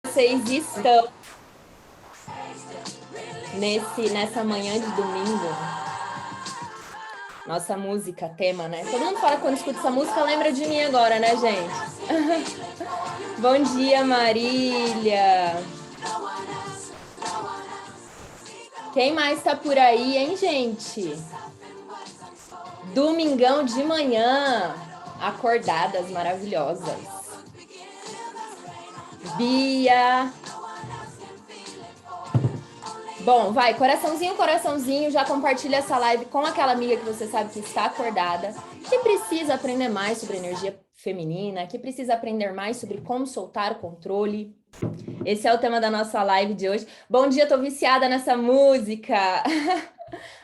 vocês estão nessa manhã de domingo. Nossa música, tema, né? Todo mundo fala que quando escuta essa música, lembra de mim agora, né, gente? Bom dia, Marília. Quem mais tá por aí, hein, gente? Domingão de manhã, acordadas maravilhosas. Bia. Bom, vai, coraçãozinho, coraçãozinho, já compartilha essa live com aquela amiga que você sabe que está acordada, que precisa aprender mais sobre energia feminina, que precisa aprender mais sobre como soltar o controle. Esse é o tema da nossa live de hoje. Bom dia, tô viciada nessa música.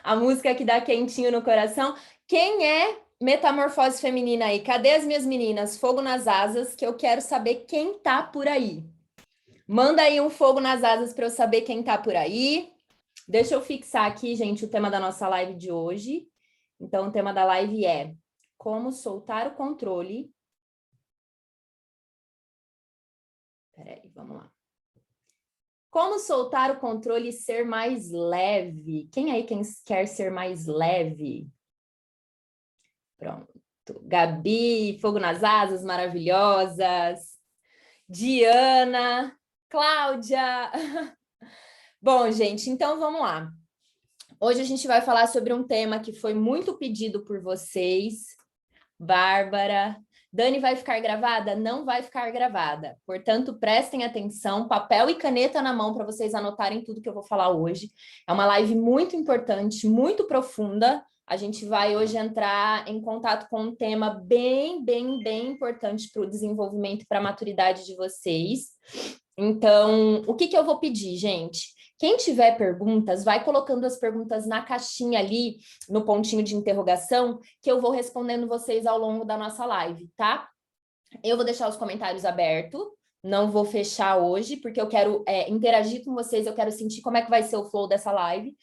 A música que dá quentinho no coração. Quem é Metamorfose Feminina aí? Cadê as minhas meninas? Fogo nas asas, que eu quero saber quem tá por aí. Manda aí um fogo nas asas para eu saber quem tá por aí. Deixa eu fixar aqui, gente, o tema da nossa live de hoje. Então, o tema da live é como soltar o controle. Peraí, vamos lá. Como soltar o controle e ser mais leve? Quem aí quer ser mais leve? Pronto. Gabi, fogo nas asas, maravilhosas. Diana, Cláudia. Bom, gente, então vamos lá. Hoje a gente vai falar sobre um tema que foi muito pedido por vocês. Bárbara. Dani, vai ficar gravada? Não vai ficar gravada. Portanto, prestem atenção, papel e caneta na mão para vocês anotarem tudo que eu vou falar hoje. É uma live muito importante, muito profunda. A gente vai hoje entrar em contato com um tema bem importante para o desenvolvimento e para a maturidade de vocês. Então, o que eu vou pedir, gente? Quem tiver perguntas, vai colocando as perguntas na caixinha ali, no pontinho de interrogação, que eu vou respondendo vocês ao longo da nossa live, tá? Eu vou deixar os comentários abertos, não vou fechar hoje, porque eu quero interagir com vocês, eu quero sentir como é que vai ser o flow dessa live.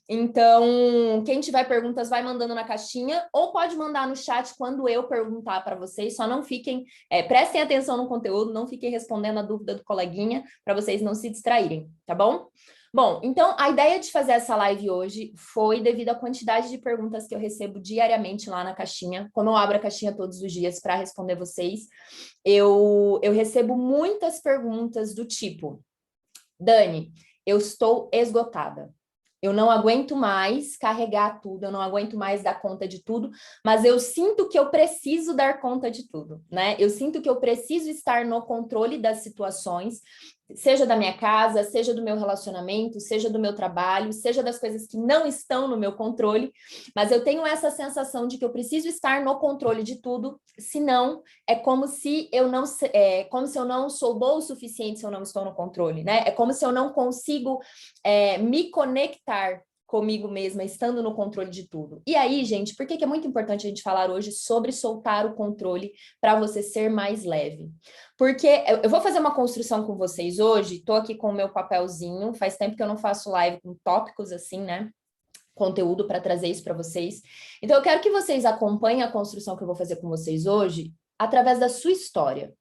Então, quem tiver perguntas, vai mandando na caixinha, ou pode mandar no chat quando eu perguntar para vocês, só não fiquem, prestem atenção no conteúdo, não fiquem respondendo a dúvida do coleguinha, para vocês não se distraírem, tá bom? Bom, então a ideia de fazer essa live hoje foi devido à quantidade de perguntas que eu recebo diariamente lá na caixinha. Como eu abro a caixinha todos os dias para responder vocês, eu recebo muitas perguntas do tipo: Dani, eu estou esgotada. Eu não aguento mais carregar tudo, eu não aguento mais dar conta de tudo, mas eu sinto que eu preciso dar conta de tudo, né? Eu sinto que eu preciso estar no controle das situações, seja da minha casa, seja do meu relacionamento, seja do meu trabalho, seja das coisas que não estão no meu controle, mas eu tenho essa sensação de que eu preciso estar no controle de tudo, senão é como se eu não sou boa o suficiente se eu não estou no controle, né? É como se eu não consigo me conectar comigo mesma, estando no controle de tudo. E aí, gente, por que é muito importante a gente falar hoje sobre soltar o controle para você ser mais leve? Porque eu vou fazer uma construção com vocês hoje, tô aqui com o meu papelzinho, faz tempo que eu não faço live com tópicos assim, né? Conteúdo para trazer isso para vocês. Então, eu quero que vocês acompanhem a construção que eu vou fazer com vocês hoje através da sua história,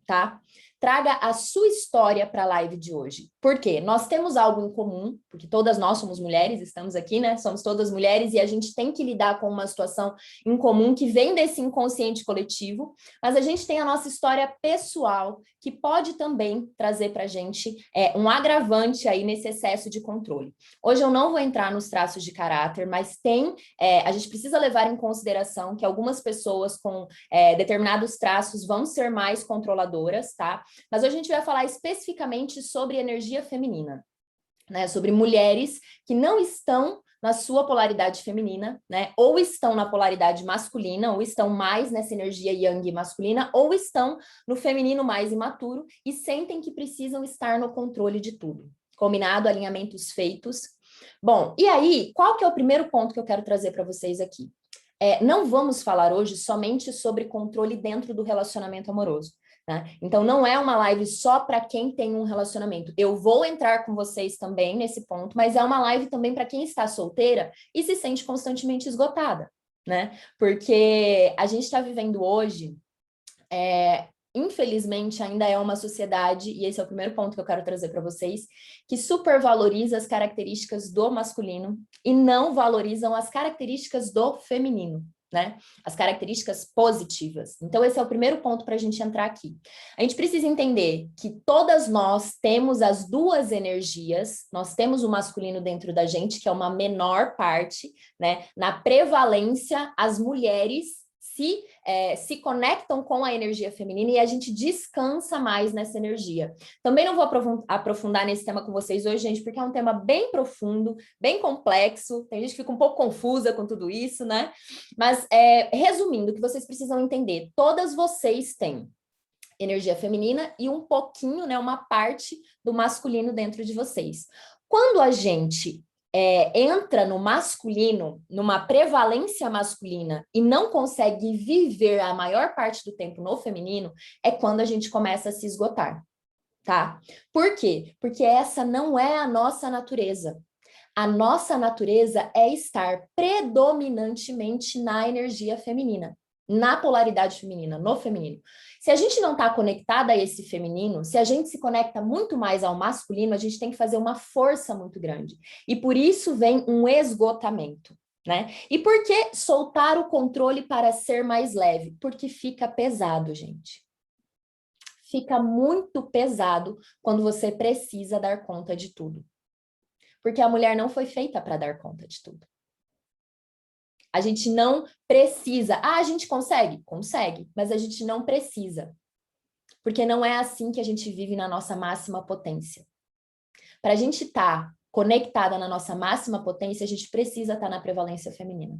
tá? Traga a sua história para a live de hoje. Por quê? Nós temos algo em comum, porque todas nós somos mulheres, estamos aqui, né? Somos todas mulheres e a gente tem que lidar com uma situação em comum que vem desse inconsciente coletivo, mas a gente tem a nossa história pessoal, que pode também trazer para a gente um agravante aí nesse excesso de controle. Hoje eu não vou entrar nos traços de caráter, mas a gente precisa levar em consideração que algumas pessoas com determinados traços vão ser mais controladoras, tá? Mas hoje a gente vai falar especificamente sobre energia feminina, né? Sobre mulheres que não estão na sua polaridade feminina, né? Ou estão na polaridade masculina, ou estão mais nessa energia yang masculina, ou estão no feminino mais imaturo e sentem que precisam estar no controle de tudo. Combinado? Alinhamentos feitos. Bom, e aí, qual que é o primeiro ponto que eu quero trazer para vocês aqui? Não vamos falar hoje somente sobre controle dentro do relacionamento amoroso. Né? Então, não é uma live só para quem tem um relacionamento. Eu vou entrar com vocês também nesse ponto, mas é uma live também para quem está solteira e se sente constantemente esgotada, né? Porque a gente está vivendo hoje infelizmente, ainda é uma sociedade, e esse é o primeiro ponto que eu quero trazer para vocês, que supervaloriza as características do masculino e não valorizam as características do feminino, né? As características positivas. Então, esse é o primeiro ponto para a gente entrar aqui. A gente precisa entender que todas nós temos as duas energias, nós temos o masculino dentro da gente, que é uma menor parte, né? Na prevalência, as mulheres se conectam com a energia feminina e a gente descansa mais nessa energia. Também não vou aprofundar nesse tema com vocês hoje, gente, porque é um tema bem profundo, bem complexo, tem gente que fica um pouco confusa com tudo isso, né? Mas, resumindo, o que vocês precisam entender, todas vocês têm energia feminina e um pouquinho, né, uma parte do masculino dentro de vocês. Quando a gente entra no masculino, numa prevalência masculina e não consegue viver a maior parte do tempo no feminino, é quando a gente começa a se esgotar, tá? Por quê? Porque essa não é a nossa natureza. A nossa natureza é estar predominantemente na energia feminina, na polaridade feminina, no feminino. Se a gente não está conectada a esse feminino, se a gente se conecta muito mais ao masculino, a gente tem que fazer uma força muito grande. E por isso vem um esgotamento, né? E por que soltar o controle para ser mais leve? Porque fica pesado, gente. Fica muito pesado quando você precisa dar conta de tudo. Porque a mulher não foi feita para dar conta de tudo. A gente não precisa. Ah, a gente consegue? Consegue, mas a gente não precisa. Porque não é assim que a gente vive na nossa máxima potência. Para a gente estar conectada na nossa máxima potência, a gente precisa estar na prevalência feminina.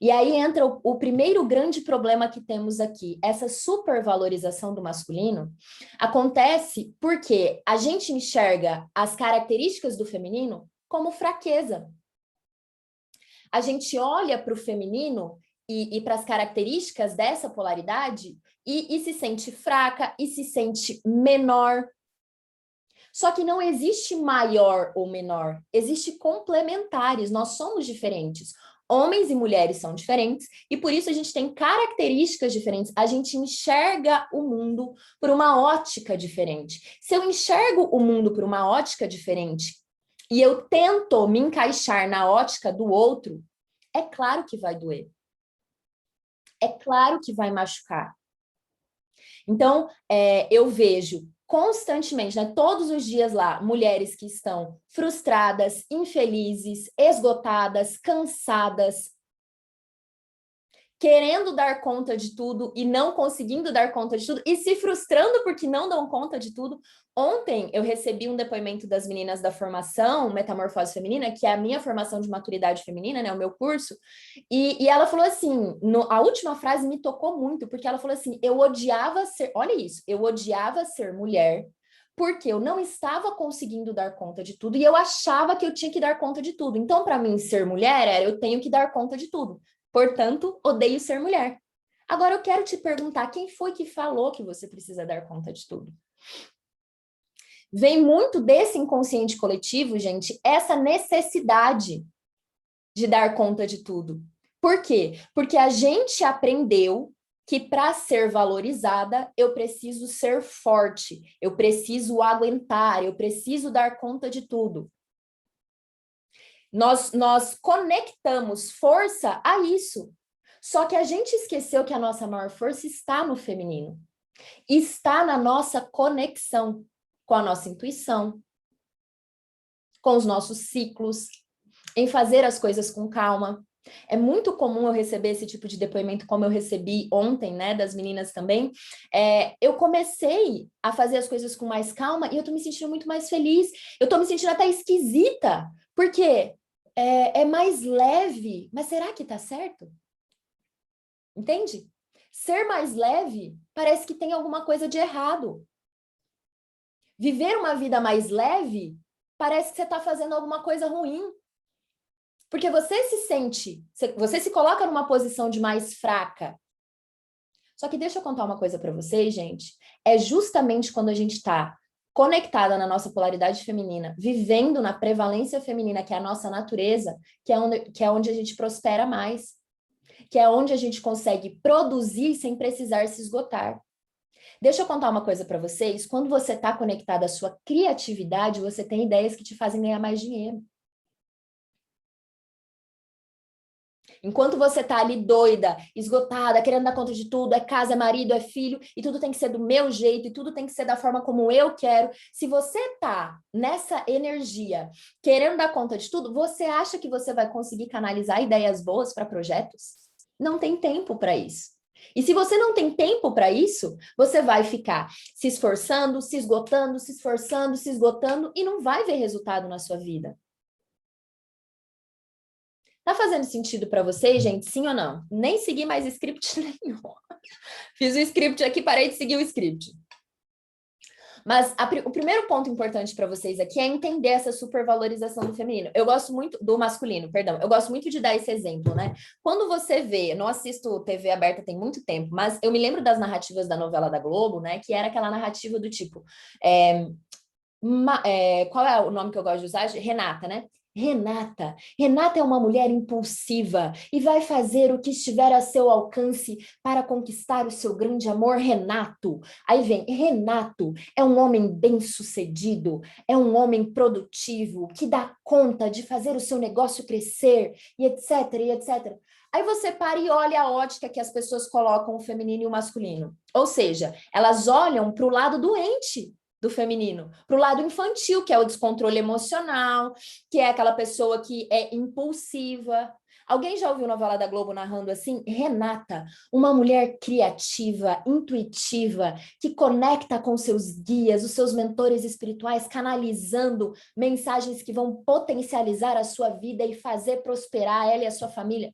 E aí entra o primeiro grande problema que temos aqui. Essa supervalorização do masculino acontece porque a gente enxerga as características do feminino como fraqueza. A gente olha para o feminino e para as características dessa polaridade e se sente fraca e se sente menor. Só que não existe maior ou menor, existe complementares, nós somos diferentes. Homens e mulheres são diferentes e por isso a gente tem características diferentes, a gente enxerga o mundo por uma ótica diferente. Se eu enxergo o mundo por uma ótica diferente e eu tento me encaixar na ótica do outro, é claro que vai doer. É claro que vai machucar. Então, eu vejo constantemente, né, todos os dias lá, mulheres que estão frustradas, infelizes, esgotadas, cansadas, querendo dar conta de tudo e não conseguindo dar conta de tudo e se frustrando porque não dão conta de tudo. Ontem eu recebi um depoimento das meninas da formação Metamorfose Feminina, que é a minha formação de maturidade feminina, né, o meu curso, e ela falou assim, a última frase me tocou muito, porque ela falou assim, eu odiava ser, olha isso, eu odiava ser mulher, porque eu não estava conseguindo dar conta de tudo e eu achava que eu tinha que dar conta de tudo. Então, para mim, ser mulher era eu tenho que dar conta de tudo. Portanto, odeio ser mulher. Agora, eu quero te perguntar, quem foi que falou que você precisa dar conta de tudo? Vem muito desse inconsciente coletivo, gente, essa necessidade de dar conta de tudo. Por quê? Porque a gente aprendeu que para ser valorizada, eu preciso ser forte, eu preciso aguentar, eu preciso dar conta de tudo. Nós conectamos força a isso. Só que a gente esqueceu que a nossa maior força está no feminino. Está na nossa conexão com a nossa intuição, com os nossos ciclos, em fazer as coisas com calma. É muito comum eu receber esse tipo de depoimento, como eu recebi ontem, né, das meninas também. Eu comecei a fazer as coisas com mais calma e eu tô me sentindo muito mais feliz. Eu tô me sentindo até esquisita, porque é mais leve. Mas será que tá certo? Entende? Ser mais leve parece que tem alguma coisa de errado. Viver uma vida mais leve parece que você está fazendo alguma coisa ruim. Porque você se coloca numa posição de mais fraca. Só que deixa eu contar uma coisa para vocês, gente. É justamente quando a gente está conectada na nossa polaridade feminina, vivendo na prevalência feminina, que é a nossa natureza, que é onde a gente prospera mais. Que é onde a gente consegue produzir sem precisar se esgotar. Deixa eu contar uma coisa para vocês. Quando você está conectado à sua criatividade, você tem ideias que te fazem ganhar mais dinheiro. Enquanto você tá ali doida, esgotada, querendo dar conta de tudo, é casa, é marido, é filho, e tudo tem que ser do meu jeito, e tudo tem que ser da forma como eu quero. Se você tá nessa energia, querendo dar conta de tudo, você acha que você vai conseguir canalizar ideias boas para projetos? Não tem tempo para isso. E se você não tem tempo para isso, você vai ficar se esforçando, se esgotando, se esforçando, se esgotando, e não vai ver resultado na sua vida. Tá fazendo sentido para vocês, gente? Sim ou não? Nem segui mais script nenhum. Fiz o script aqui, parei de seguir o script. Mas o primeiro ponto importante para vocês aqui é entender essa supervalorização do feminino. Eu gosto muito do masculino, perdão. Eu gosto muito de dar esse exemplo, né? Quando você vê, não assisto TV aberta tem muito tempo, mas eu me lembro das narrativas da novela da Globo, né? Que era aquela narrativa do tipo, qual é o nome que eu gosto de usar? Renata, né? Renata é uma mulher impulsiva e vai fazer o que estiver a seu alcance para conquistar o seu grande amor, Renato. Aí vem, Renato é um homem bem-sucedido, é um homem produtivo, que dá conta de fazer o seu negócio crescer, e etc, e etc. Aí você para e olha a ótica que as pessoas colocam o feminino e o masculino. Ou seja, elas olham para o lado doente do feminino, para o lado infantil, que é o descontrole emocional, que é aquela pessoa que é impulsiva. Alguém já ouviu novela da Globo narrando assim? Renata, uma mulher criativa, intuitiva, que conecta com seus guias, os seus mentores espirituais, canalizando mensagens que vão potencializar a sua vida e fazer prosperar ela e a sua família.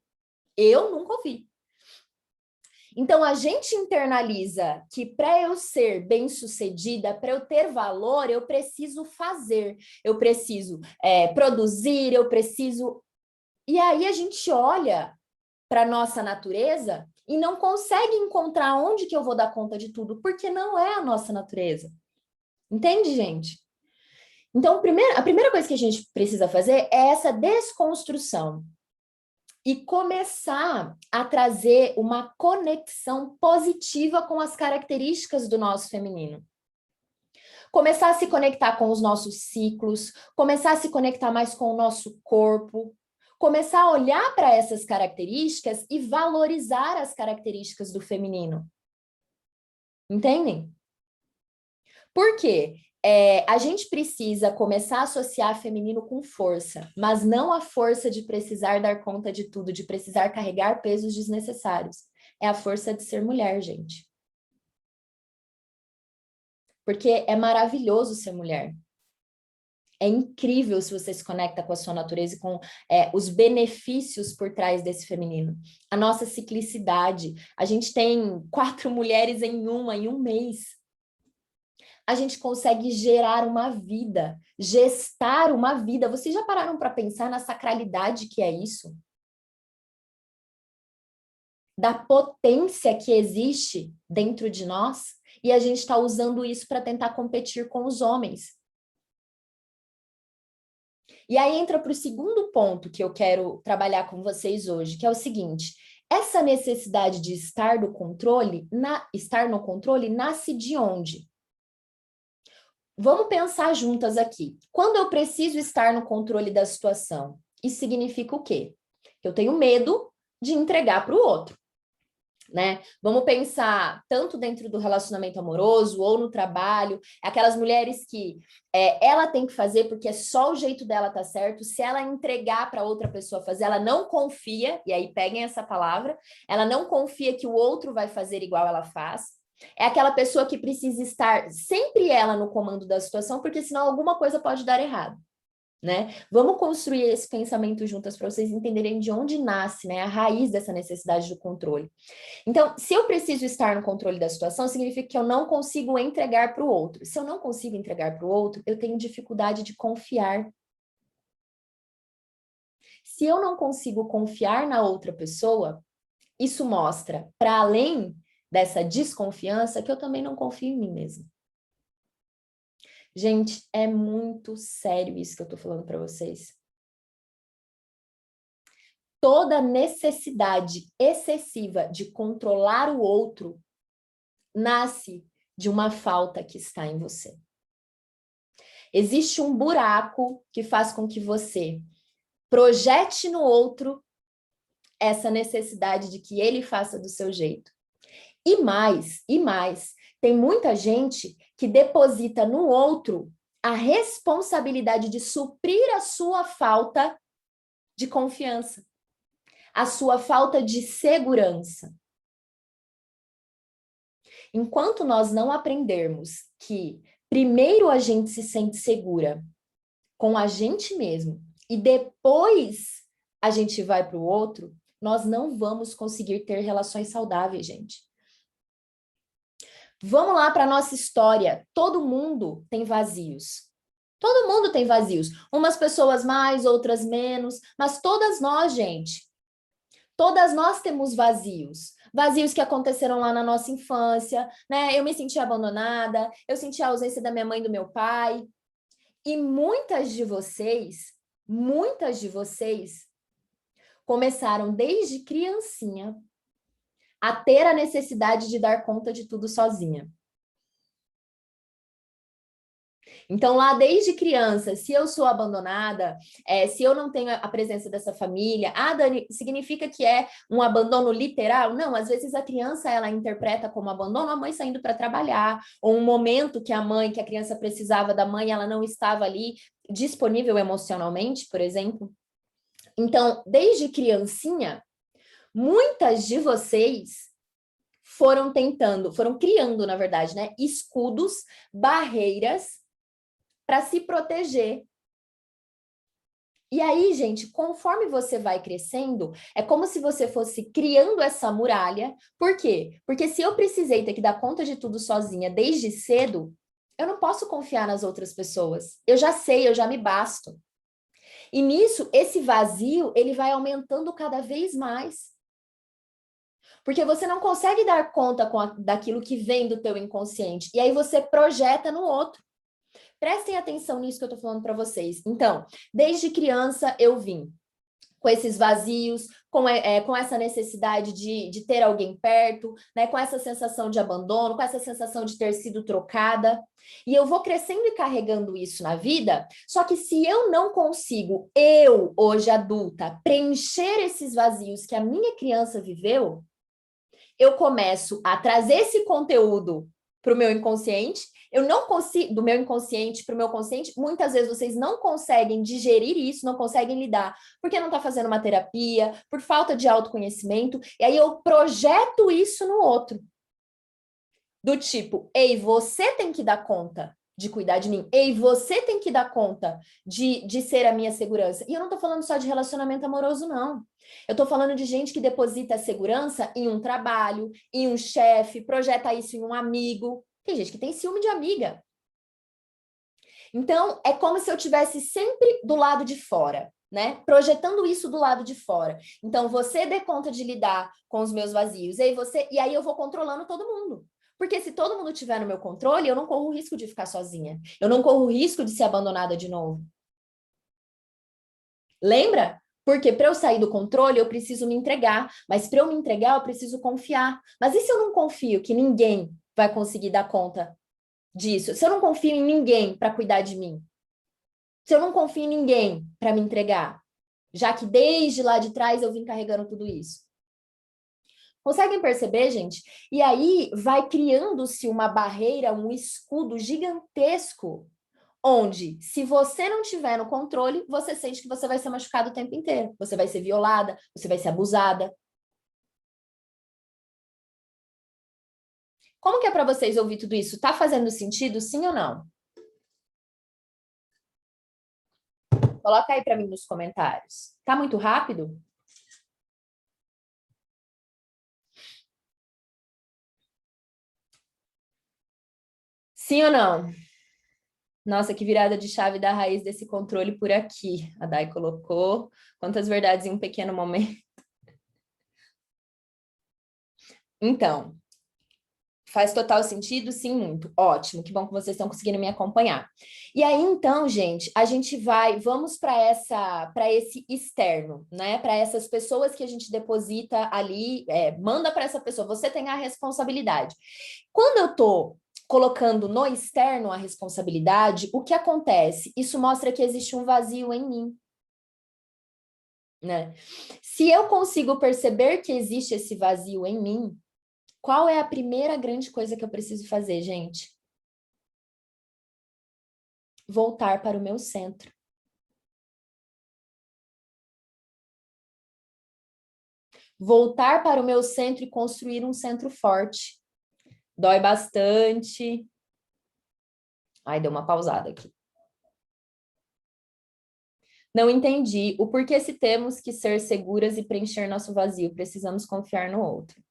Eu nunca ouvi. Então, a gente internaliza que para eu ser bem-sucedida, para eu ter valor, eu preciso fazer, eu preciso produzir, eu preciso... E aí a gente olha para a nossa natureza e não consegue encontrar onde que eu vou dar conta de tudo, porque não é a nossa natureza. Entende, gente? Então, a primeira coisa que a gente precisa fazer é essa desconstrução e começar a trazer uma conexão positiva com as características do nosso feminino. Começar a se conectar com os nossos ciclos, começar a se conectar mais com o nosso corpo, começar a olhar para essas características e valorizar as características do feminino. Entendem? Por quê? A gente precisa começar a associar feminino com força, mas não a força de precisar dar conta de tudo, de precisar carregar pesos desnecessários. É a força de ser mulher, gente. Porque é maravilhoso ser mulher. É incrível se você se conecta com a sua natureza e com os benefícios por trás desse feminino. A nossa ciclicidade. A gente tem 4 mulheres em um mês. A gente consegue gerar uma vida, gestar uma vida. Vocês já pararam para pensar na sacralidade que é isso? Da potência que existe dentro de nós? E a gente está usando isso para tentar competir com os homens. E aí entra para o segundo ponto que eu quero trabalhar com vocês hoje, que é o seguinte: essa necessidade de estar no controle nasce de onde? Vamos pensar juntas aqui. Quando eu preciso estar no controle da situação, isso significa o quê? Eu tenho medo de entregar para o outro, né? Vamos pensar tanto dentro do relacionamento amoroso ou no trabalho, aquelas mulheres que ela tem que fazer porque é só o jeito dela tá certo. Se ela entregar para outra pessoa fazer, ela não confia, e aí peguem essa palavra, ela não confia que o outro vai fazer igual ela faz. É aquela pessoa que precisa estar sempre ela no comando da situação, porque senão alguma coisa pode dar errado, né? Vamos construir esse pensamento juntas para vocês entenderem de onde nasce, né, a raiz dessa necessidade do controle. Então, se eu preciso estar no controle da situação, significa que eu não consigo entregar para o outro. Se eu não consigo entregar para o outro, eu tenho dificuldade de confiar. Se eu não consigo confiar na outra pessoa, isso mostra, para além dessa desconfiança, que eu também não confio em mim mesma. Gente, é muito sério isso que eu tô falando para vocês. Toda necessidade excessiva de controlar o outro nasce de uma falta que está em você. Existe um buraco que faz com que você projete no outro essa necessidade de que ele faça do seu jeito. E mais, tem muita gente que deposita no outro a responsabilidade de suprir a sua falta de confiança, a sua falta de segurança. Enquanto nós não aprendermos que primeiro a gente se sente segura com a gente mesmo e depois a gente vai para o outro, nós não vamos conseguir ter relações saudáveis, gente. Vamos lá para a nossa história. Todo mundo tem vazios. Todo mundo tem vazios. Umas pessoas mais, outras menos, mas todas nós, gente. Todas nós temos vazios. Vazios que aconteceram lá na nossa infância, né? Eu me senti abandonada, eu senti a ausência da minha mãe e do meu pai. E muitas de vocês começaram desde criancinha a ter a necessidade de dar conta de tudo sozinha. Então, lá desde criança, se eu sou abandonada, se eu não tenho a presença dessa família, Dani, significa que é um abandono literal? Não, às vezes a criança, ela interpreta como abandono a mãe saindo para trabalhar, ou um momento que a criança precisava da mãe, ela não estava ali disponível emocionalmente, por exemplo. Então, desde criancinha, muitas de vocês foram criando, na verdade, né, escudos, barreiras para se proteger. E aí, gente, conforme você vai crescendo, é como se você fosse criando essa muralha. Por quê? Porque se eu precisei ter que dar conta de tudo sozinha desde cedo, eu não posso confiar nas outras pessoas. Eu já sei, eu já me basto. E nisso, esse vazio, ele vai aumentando cada vez mais. Porque você não consegue dar conta daquilo que vem do teu inconsciente. E aí você projeta no outro. Prestem atenção nisso que eu tô falando para vocês. Então, desde criança eu vim com esses vazios, com essa necessidade de ter alguém perto, né? Com essa sensação de abandono, com essa sensação de ter sido trocada. E eu vou crescendo e carregando isso na vida, só que se eu não consigo, eu, hoje adulta, preencher esses vazios que a minha criança viveu, eu começo a trazer esse conteúdo para o meu inconsciente, eu não consigo, do meu inconsciente para o meu consciente, muitas vezes vocês não conseguem digerir isso, não conseguem lidar, porque não está fazendo uma terapia, por falta de autoconhecimento, e aí eu projeto isso no outro. Do tipo, ei, você tem que dar conta de cuidar de mim, ei, você tem que dar conta de ser a minha segurança. E eu não tô falando só de relacionamento amoroso, não. Eu tô falando de gente que deposita a segurança em um trabalho, em um chefe, projeta isso em um amigo. Tem gente que tem ciúme de amiga. Então, é como se eu tivesse sempre do lado de fora, né? Projetando isso do lado de fora. Então, você dê conta de lidar com os meus vazios, e aí eu vou controlando todo mundo. Porque se todo mundo estiver no meu controle, eu não corro o risco de ficar sozinha. Eu não corro o risco de ser abandonada de novo. Lembra? Porque para eu sair do controle, eu preciso me entregar. Mas para eu me entregar, eu preciso confiar. Mas e se eu não confio que ninguém vai conseguir dar conta disso? Se eu não confio em ninguém para cuidar de mim? Se eu não confio em ninguém para me entregar? Já que desde lá de trás eu vim carregando tudo isso. Conseguem perceber, gente? E aí vai criando-se uma barreira, um escudo gigantesco, onde, se você não tiver no controle, você sente que você vai ser machucado o tempo inteiro. Você vai ser violada, você vai ser abusada. Como que é para vocês ouvir tudo isso? Tá fazendo sentido, sim ou não? Coloca aí para mim nos comentários. Tá muito rápido? Sim ou não? Nossa, que virada de chave da raiz desse controle por aqui. A Dai colocou. Quantas verdades em um pequeno momento. Então, faz total sentido? Sim, muito. Ótimo, que bom que vocês estão conseguindo me acompanhar. E aí, então, gente, a gente vamos para esse externo, né? Para essas pessoas que a gente deposita ali, manda para essa pessoa, você tem a responsabilidade. Quando eu tô colocando no externo a responsabilidade, o que acontece? Isso mostra que existe um vazio em mim, né? Se eu consigo perceber que existe esse vazio em mim, qual é a primeira grande coisa que eu preciso fazer, gente? Voltar para o meu centro. Voltar para o meu centro e construir um centro forte. Dói bastante. Ai, deu uma pausada aqui. Não entendi o porquê, se temos que ser seguras e preencher nosso vazio, precisamos confiar no outro.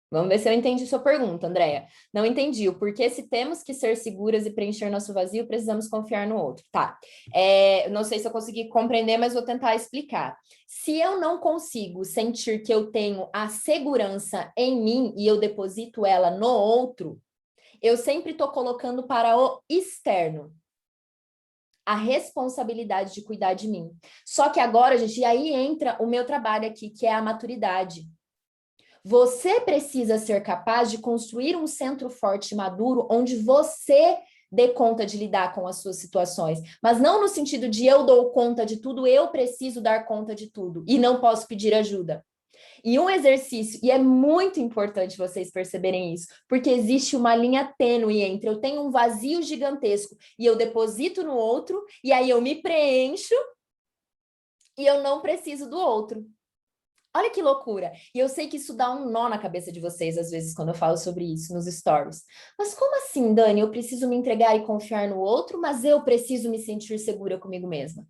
Vamos ver se eu entendi sua pergunta, Andréia. Não entendi o porquê, se temos que ser seguras e preencher nosso vazio, precisamos confiar no outro. Tá. Não sei se eu consegui compreender, mas vou tentar explicar. Se eu não consigo sentir que eu tenho a segurança em mim e eu deposito ela no outro, eu sempre estou colocando para o externo a responsabilidade de cuidar de mim. Só que agora, gente, e aí entra o meu trabalho aqui, que é a maturidade. Você precisa ser capaz de construir um centro forte e maduro onde você dê conta de lidar com as suas situações, mas não no sentido de eu dou conta de tudo, eu preciso dar conta de tudo e não posso pedir ajuda. E um exercício, e é muito importante vocês perceberem isso, porque existe uma linha tênue entre eu tenho um vazio gigantesco e eu deposito no outro, e aí eu me preencho e eu não preciso do outro. Olha que loucura. E eu sei que isso dá um nó na cabeça de vocês, às vezes, quando eu falo sobre isso nos stories. Mas como assim, Dani? Eu preciso me entregar e confiar no outro, mas eu preciso me sentir segura comigo mesma.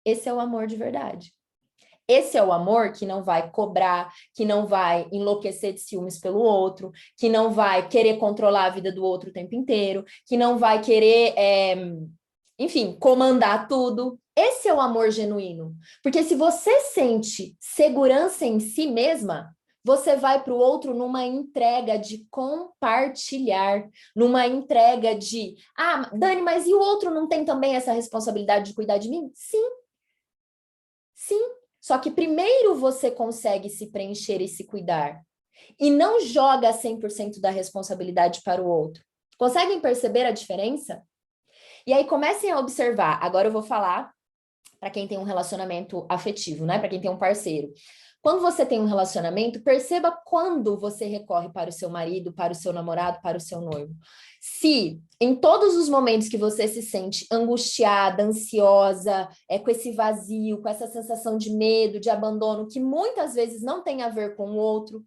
Esse é o amor de verdade. Esse é o amor que não vai cobrar, que não vai enlouquecer de ciúmes pelo outro, que não vai querer controlar a vida do outro o tempo inteiro, que não vai querer, enfim, comandar tudo. Esse é o amor genuíno. Porque se você sente segurança em si mesma, você vai para o outro numa entrega de compartilhar, numa entrega de, Dani, mas e o outro não tem também essa responsabilidade de cuidar de mim? Sim. Sim. Só que primeiro você consegue se preencher e se cuidar. E não joga 100% da responsabilidade para o outro. Conseguem perceber a diferença? E aí comecem a observar. Agora eu vou falar para quem tem um relacionamento afetivo, né? Para quem tem um parceiro. Quando você tem um relacionamento, perceba quando você recorre para o seu marido, para o seu namorado, para o seu noivo. Se em todos os momentos que você se sente angustiada, ansiosa, com esse vazio, com essa sensação de medo, de abandono, que muitas vezes não tem a ver com o outro,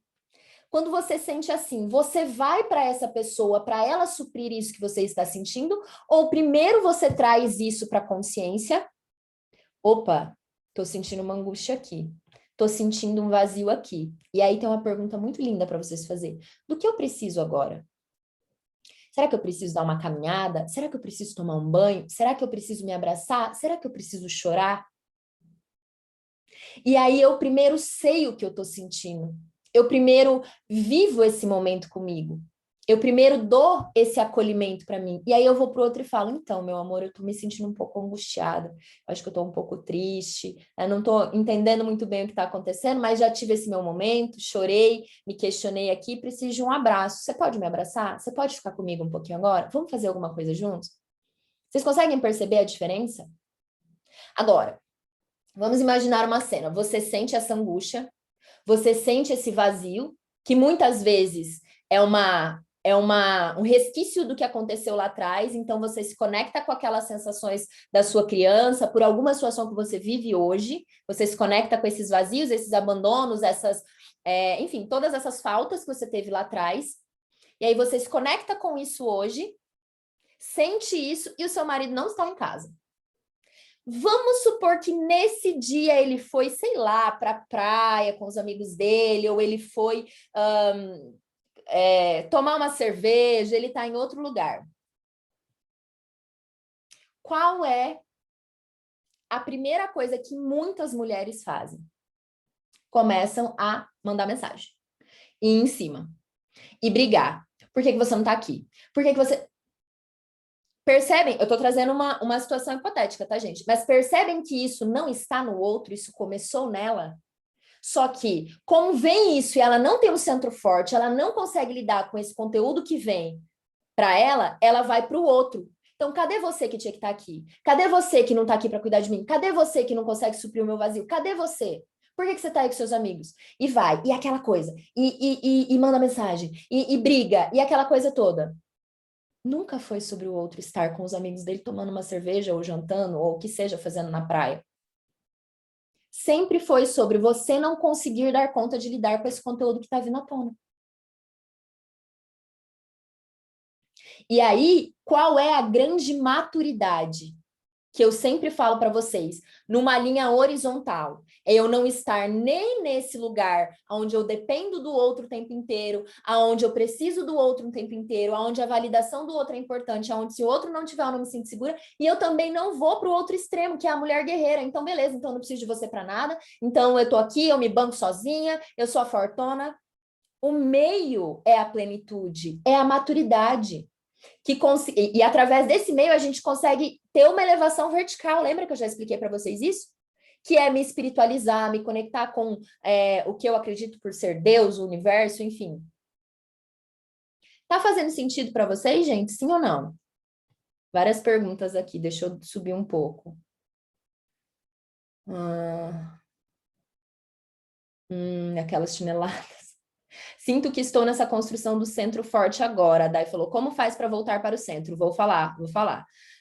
quando você sente assim, você vai para essa pessoa para ela suprir isso que você está sentindo, ou primeiro você traz isso para a consciência? Opa, tô sentindo uma angústia aqui. Tô sentindo um vazio aqui. E aí tem uma pergunta muito linda para vocês fazer. Do que eu preciso agora? Será que eu preciso dar uma caminhada? Será que eu preciso tomar um banho? Será que eu preciso me abraçar? Será que eu preciso chorar? E aí eu primeiro sei o que eu tô sentindo. Eu primeiro vivo esse momento comigo. Eu primeiro dou esse acolhimento para mim. E aí eu vou pro outro e falo, então, meu amor, eu tô me sentindo um pouco angustiada. Acho que eu tô um pouco triste. Eu não tô entendendo muito bem o que tá acontecendo, mas já tive esse meu momento, chorei, me questionei aqui, preciso de um abraço. Você pode me abraçar? Você pode ficar comigo um pouquinho agora? Vamos fazer alguma coisa juntos? Vocês conseguem perceber a diferença? Agora, vamos imaginar uma cena. Você sente essa angústia, você sente esse vazio, que muitas vezes um resquício do que aconteceu lá atrás, então você se conecta com aquelas sensações da sua criança, por alguma situação que você vive hoje, você se conecta com esses vazios, esses abandonos, enfim, todas essas faltas que você teve lá atrás, e aí você se conecta com isso hoje, sente isso e o seu marido não está em casa. Vamos supor que nesse dia ele foi, sei lá, para a praia com os amigos dele, ou ele foi tomar uma cerveja, ele está em outro lugar. Qual é a primeira coisa que muitas mulheres fazem? Começam a mandar mensagem. E ir em cima. E brigar. Por que você não está aqui? Por que você... Percebem? Eu estou trazendo uma situação hipotética, tá, gente? Mas percebem que isso não está no outro, isso começou nela? Só que, como vem isso e ela não tem um centro forte, ela não consegue lidar com esse conteúdo que vem para ela, ela vai para o outro. Então, cadê você que tinha que estar aqui? Cadê você que não está aqui para cuidar de mim? Cadê você que não consegue suprir o meu vazio? Cadê você? Por que você está aí com seus amigos? E vai, e aquela coisa, e manda mensagem, e briga, e aquela coisa toda. Nunca foi sobre o outro estar com os amigos dele tomando uma cerveja, ou jantando, ou o que seja, fazendo na praia. Sempre foi sobre você não conseguir dar conta de lidar com esse conteúdo que está vindo à tona. E aí, qual é a grande maturidade que eu sempre falo para vocês? Numa linha horizontal, é eu não estar nem nesse lugar onde eu dependo do outro o tempo inteiro, aonde eu preciso do outro o tempo inteiro, aonde a validação do outro é importante, aonde se o outro não tiver, eu não me sinto segura, e eu também não vou para o outro extremo, que é a mulher guerreira. Então, beleza, então eu não preciso de você para nada, então eu tô aqui, eu me banco sozinha, eu sou a fortuna. O meio é a plenitude, é a maturidade. E através desse meio a gente consegue ter uma elevação vertical. Lembra que eu já expliquei para vocês isso? Que é me espiritualizar, me conectar com o que eu acredito por ser Deus, o universo, enfim. Tá fazendo sentido para vocês, gente? Sim ou não? Várias perguntas aqui, deixa eu subir um pouco. Aquelas chineladas. Sinto que estou nessa construção do centro forte agora. A Dai falou, como faz para voltar para o centro? Vou falar.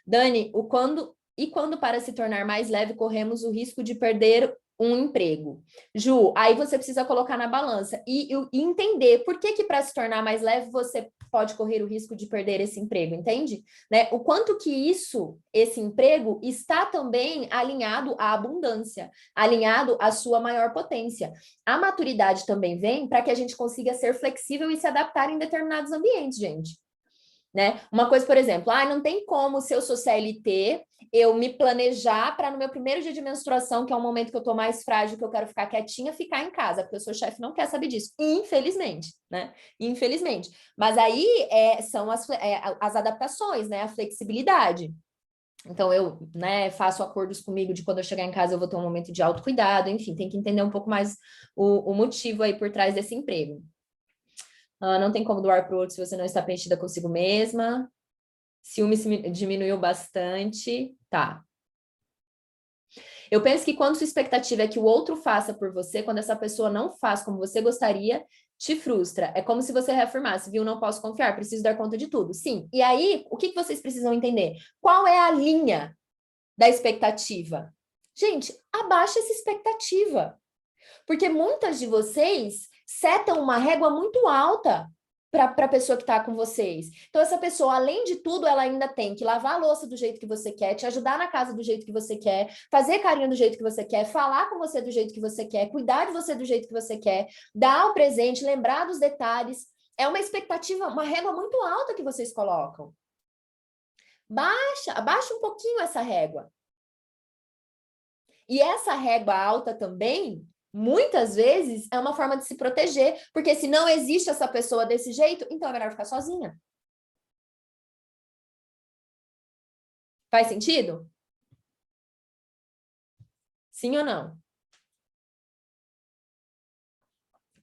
Dani, quando para se tornar mais leve, corremos o risco de perder um emprego? Ju, aí você precisa colocar na balança e entender por que para se tornar mais leve, você pode correr o risco de perder esse emprego, entende? Né? O quanto que esse emprego, está também alinhado à abundância, alinhado à sua maior potência. A maturidade também vem para que a gente consiga ser flexível e se adaptar em determinados ambientes, gente. Né? Uma coisa, por exemplo, não tem como, se eu sou CLT, eu me planejar para no meu primeiro dia de menstruação, que é um momento que eu tô mais frágil, que eu quero ficar quietinha, ficar em casa, porque o seu chefe não quer saber disso, infelizmente, né? Infelizmente. Mas aí são as adaptações, né? A flexibilidade. Então, eu faço acordos comigo de quando eu chegar em casa eu vou ter um momento de autocuidado, enfim, tem que entender um pouco mais o motivo aí por trás desse emprego. Não tem como doar para o outro se você não está preenchida consigo mesma. Ciúme diminuiu bastante. Tá. Eu penso que quando sua expectativa é que o outro faça por você, quando essa pessoa não faz como você gostaria, te frustra. É como se você reafirmasse, viu? Não posso confiar, preciso dar conta de tudo. Sim. E aí, o que vocês precisam entender? Qual é a linha da expectativa? Gente, abaixa essa expectativa. Porque muitas de vocês setam uma régua muito alta para a pessoa que está com vocês. Então, essa pessoa, além de tudo, ela ainda tem que lavar a louça do jeito que você quer, te ajudar na casa do jeito que você quer, fazer carinho do jeito que você quer, falar com você do jeito que você quer, cuidar de você do jeito que você quer, dar o presente, lembrar dos detalhes. É uma expectativa, uma régua muito alta que vocês colocam. Abaixa um pouquinho essa régua. E essa régua alta também, muitas vezes, é uma forma de se proteger, porque se não existe essa pessoa desse jeito, então é melhor ficar sozinha. Faz sentido? Sim ou não?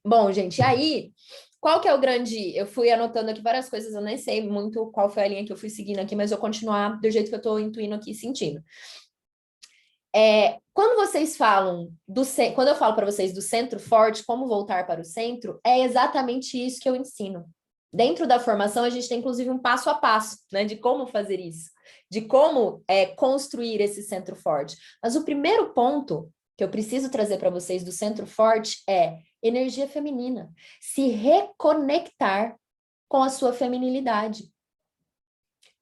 Bom, gente, aí, qual que é o grande... Eu fui anotando aqui várias coisas, eu nem sei muito qual foi a linha que eu fui seguindo aqui, mas eu vou continuar do jeito que eu estou intuindo aqui, sentindo. Quando vocês falam quando eu falo para vocês do centro forte, como voltar para o centro, é exatamente isso que eu ensino. Dentro da formação, a gente tem inclusive um passo a passo, né, de como fazer isso, de como construir esse centro forte. Mas o primeiro ponto que eu preciso trazer para vocês do centro forte é energia feminina. Se reconectar com a sua feminilidade.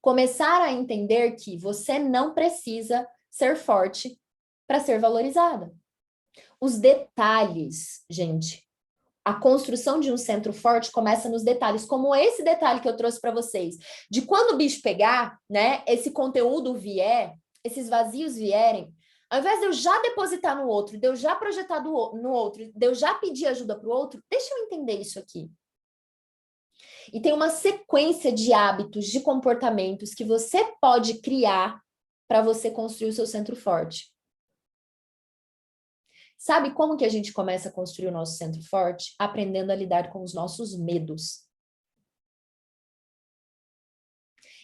Começar a entender que você não precisa ser forte para ser valorizada. Os detalhes, gente. A construção de um centro forte começa nos detalhes, como esse detalhe que eu trouxe para vocês. De quando o bicho pegar, né, esse conteúdo vier, esses vazios vierem, ao invés de eu já depositar no outro, de eu já projetar no outro, de eu já pedir ajuda para o outro, deixa eu entender isso aqui. E tem uma sequência de hábitos, de comportamentos que você pode criar para você construir o seu centro forte. Sabe como que a gente começa a construir o nosso centro forte? Aprendendo a lidar com os nossos medos.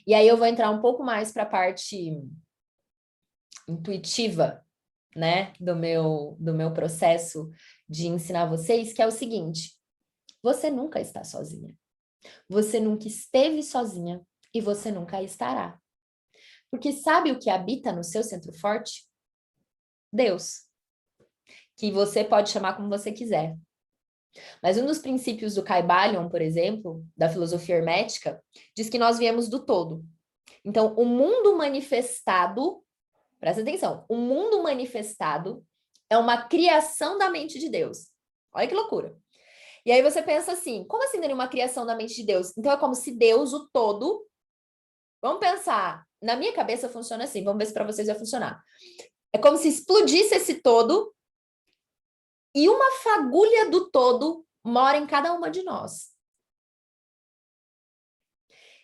E aí eu vou entrar um pouco mais para a parte intuitiva, né, do meu processo de ensinar vocês, que é o seguinte: você nunca está sozinha. Você nunca esteve sozinha e você nunca estará. Porque sabe o que habita no seu centro forte? Deus. Que você pode chamar como você quiser. Mas um dos princípios do Kybalion, por exemplo, da filosofia hermética, diz que nós viemos do todo. Então, o mundo manifestado, presta atenção, o mundo manifestado é uma criação da mente de Deus. Olha que loucura. E aí você pensa assim, como assim, Dani, uma criação da mente de Deus? Então é como se Deus, o todo, vamos pensar, na minha cabeça funciona assim, vamos ver se para vocês vai funcionar. É como se explodisse esse todo e uma fagulha do todo mora em cada uma de nós.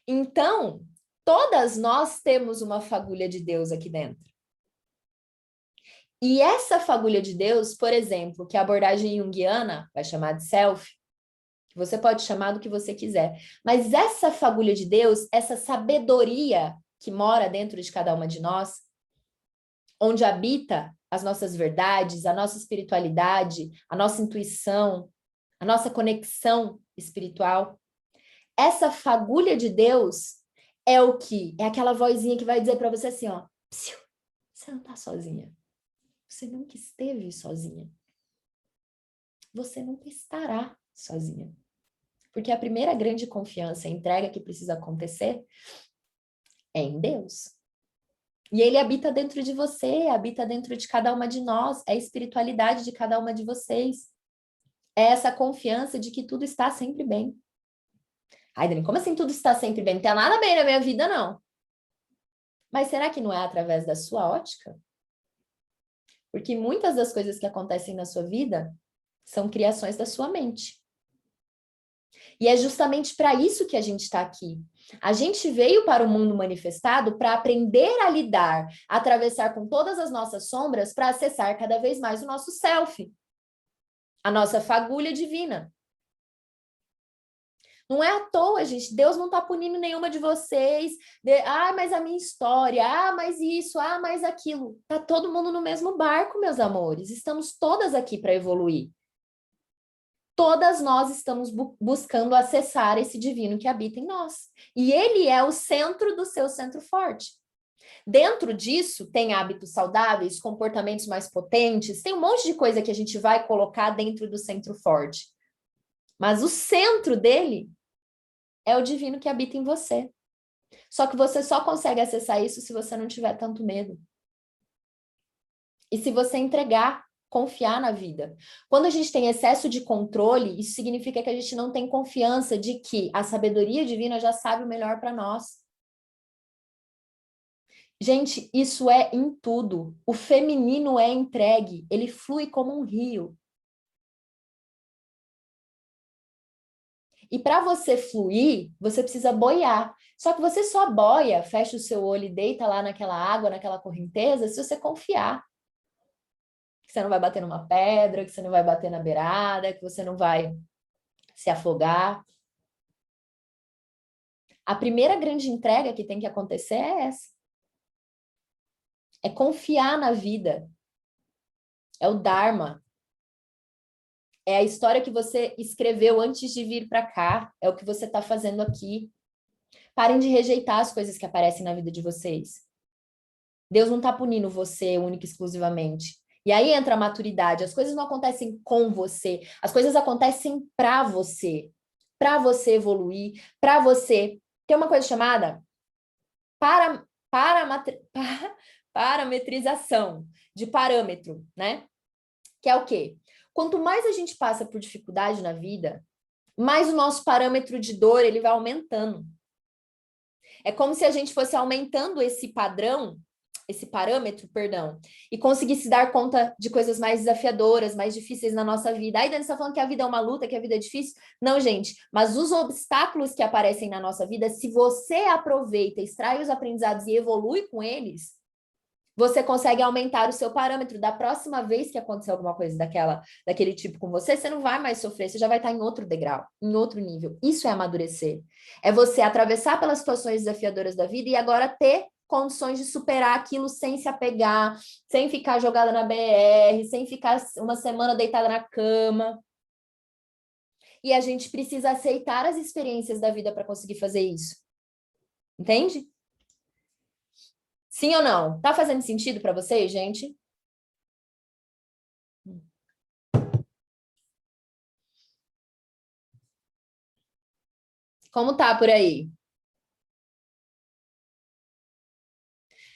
Então, todas nós temos uma fagulha de Deus aqui dentro. E essa fagulha de Deus, por exemplo, que a abordagem junguiana vai chamar de self, você pode chamar do que você quiser, mas essa fagulha de Deus, essa sabedoria que mora dentro de cada uma de nós, onde habita as nossas verdades, a nossa espiritualidade, a nossa intuição, a nossa conexão espiritual, essa fagulha de Deus é o que? É aquela vozinha que vai dizer para você assim, ó, você não tá sozinha. Você nunca esteve sozinha. Você nunca estará sozinha. Porque a primeira grande confiança e entrega que precisa acontecer é em Deus. E ele habita dentro de você, habita dentro de cada uma de nós, é a espiritualidade de cada uma de vocês. É essa confiança de que tudo está sempre bem. Ai, Dani, como assim tudo está sempre bem? Não tem nada bem na minha vida, não. Mas será que não é através da sua ótica? Porque muitas das coisas que acontecem na sua vida são criações da sua mente. E é justamente para isso que a gente está aqui. A gente veio para o mundo manifestado para aprender a lidar, a atravessar com todas as nossas sombras para acessar cada vez mais o nosso self, a nossa fagulha divina. Não é à toa, gente. Deus não está punindo nenhuma de vocês. Mas a minha história. Mas isso. Mas aquilo. Tá todo mundo no mesmo barco, meus amores. Estamos todas aqui para evoluir. Todas nós estamos buscando acessar esse divino que habita em nós. E ele é o centro do seu centro forte. Dentro disso, tem hábitos saudáveis, comportamentos mais potentes, tem um monte de coisa que a gente vai colocar dentro do centro forte. Mas o centro dele é o divino que habita em você. Só que você só consegue acessar isso se você não tiver tanto medo. E se você entregar, confiar na vida. Quando a gente tem excesso de controle, isso significa que a gente não tem confiança de que a sabedoria divina já sabe o melhor para nós. Gente, isso é em tudo. O feminino é entregue, ele flui como um rio. E para você fluir, você precisa boiar. Só que você só boia, fecha o seu olho e deita lá naquela água, naquela correnteza, se você confiar. Que você não vai bater numa pedra, que você não vai bater na beirada, que você não vai se afogar. A primeira grande entrega que tem que acontecer é essa. É confiar na vida. É o Dharma. É a história que você escreveu antes de vir para cá. É o que você está fazendo aqui. Parem de rejeitar as coisas que aparecem na vida de vocês. Deus não está punindo você única e exclusivamente. E aí entra a maturidade. As coisas não acontecem com você. As coisas acontecem para você. Para você evoluir. Para você... Tem uma coisa chamada parametrização de parâmetro, né? Que é o quê? Quanto mais a gente passa por dificuldade na vida, mais o nosso parâmetro de dor ele vai aumentando. É como se a gente fosse aumentando esse parâmetro, e conseguisse dar conta de coisas mais desafiadoras, mais difíceis na nossa vida. Aí, Dani, você está falando que a vida é uma luta, que a vida é difícil? Não, gente, mas os obstáculos que aparecem na nossa vida, se você aproveita, extrai os aprendizados e evolui com eles, Você consegue aumentar o seu parâmetro. Da próxima vez que acontecer alguma coisa daquele tipo com você, você não vai mais sofrer, você já vai estar em outro degrau, em outro nível. Isso é amadurecer. É você atravessar pelas situações desafiadoras da vida e agora ter condições de superar aquilo sem se apegar, sem ficar jogada na BR, sem ficar uma semana deitada na cama. E a gente precisa aceitar as experiências da vida para conseguir fazer isso. Entende? Sim ou não? Tá fazendo sentido para vocês, gente? Como tá por aí?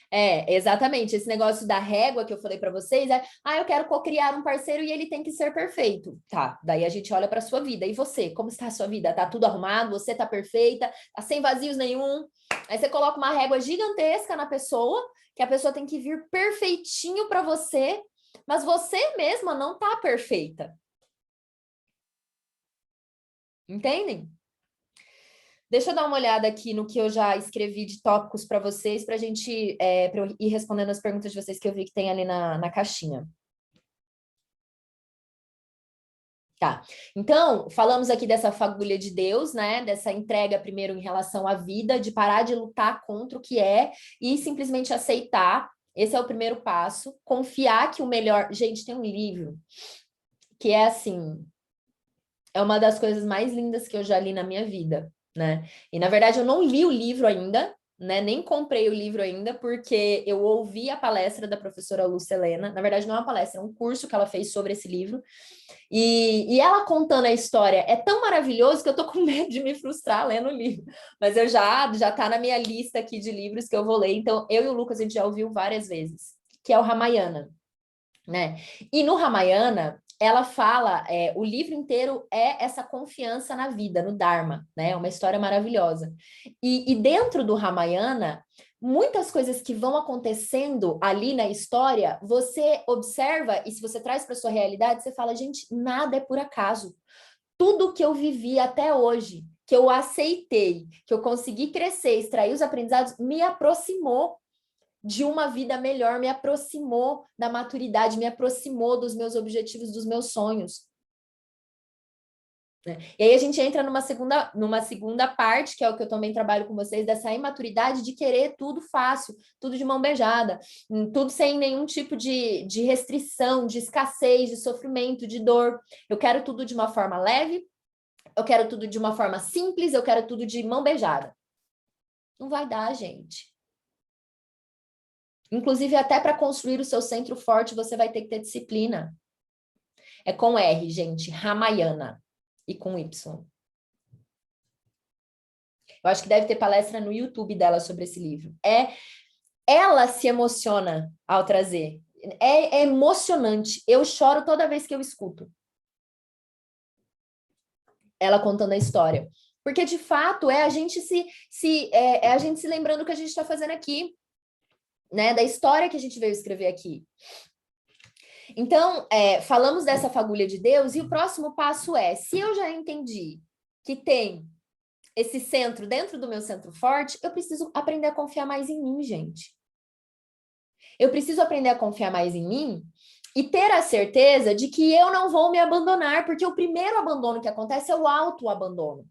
É, exatamente. Esse negócio da régua que eu falei para vocês é, eu quero cocriar um parceiro e ele tem que ser perfeito. Tá, daí a gente olha para sua vida. E você, como está a sua vida? Tá tudo arrumado? Você tá perfeita? Tá sem vazios nenhum? Aí você coloca uma régua gigantesca na pessoa, que a pessoa tem que vir perfeitinho para você, mas você mesma não tá perfeita. Entendem? Deixa eu dar uma olhada aqui no que eu já escrevi de tópicos para vocês, para a gente pra eu ir respondendo as perguntas de vocês que eu vi que tem ali na caixinha. Tá. Então, falamos aqui dessa fagulha de Deus, né? Dessa entrega primeiro em relação à vida, de parar de lutar contra o que é e simplesmente aceitar. Esse é o primeiro passo. Confiar que o melhor. Gente, tem um livro que é assim, é uma das coisas mais lindas que eu já li na minha vida, né? E na verdade eu não li o livro ainda, né? Nem comprei o livro ainda, porque eu ouvi a palestra da professora Lúcia Helena. Na verdade, não é uma palestra, é um curso que ela fez sobre esse livro. E ela contando a história é tão maravilhoso que eu tô com medo de me frustrar lendo o livro. Mas eu já tá na minha lista aqui de livros que eu vou ler. Então, eu e o Lucas, a gente já ouviu várias vezes, que é o Ramayana, né? E no Ramayana, ela fala, o livro inteiro é essa confiança na vida, no Dharma, né? É uma história maravilhosa. E dentro do Ramayana, muitas coisas que vão acontecendo ali na história, você observa e se você traz para sua realidade, você fala, gente, nada é por acaso. Tudo que eu vivi até hoje, que eu aceitei, que eu consegui crescer, extrair os aprendizados, me aproximou de uma vida melhor, me aproximou da maturidade, me aproximou dos meus objetivos, dos meus sonhos. Né? E aí a gente entra numa segunda parte, que é o que eu também trabalho com vocês, dessa imaturidade de querer tudo fácil, tudo de mão beijada, tudo sem nenhum tipo de restrição, de escassez, de sofrimento, de dor. Eu quero tudo de uma forma leve, eu quero tudo de uma forma simples, eu quero tudo de mão beijada. Não vai dar, gente. Inclusive, até para construir o seu centro forte, você vai ter que ter disciplina. É com R, gente, Ramayana. E com Y. Eu acho que deve ter palestra no YouTube dela sobre esse livro. Ela se emociona ao trazer. É emocionante. Eu choro toda vez que eu escuto ela contando a história. Porque, de fato, é a gente é a gente se lembrando o que a gente está fazendo aqui, né? Da história que a gente veio escrever aqui. Então, falamos dessa fagulha de Deus, e o próximo passo é: se eu já entendi que tem esse centro dentro do meu centro forte, eu preciso aprender a confiar mais em mim, gente. Eu preciso aprender a confiar mais em mim e ter a certeza de que eu não vou me abandonar, porque o primeiro abandono que acontece é o autoabandono.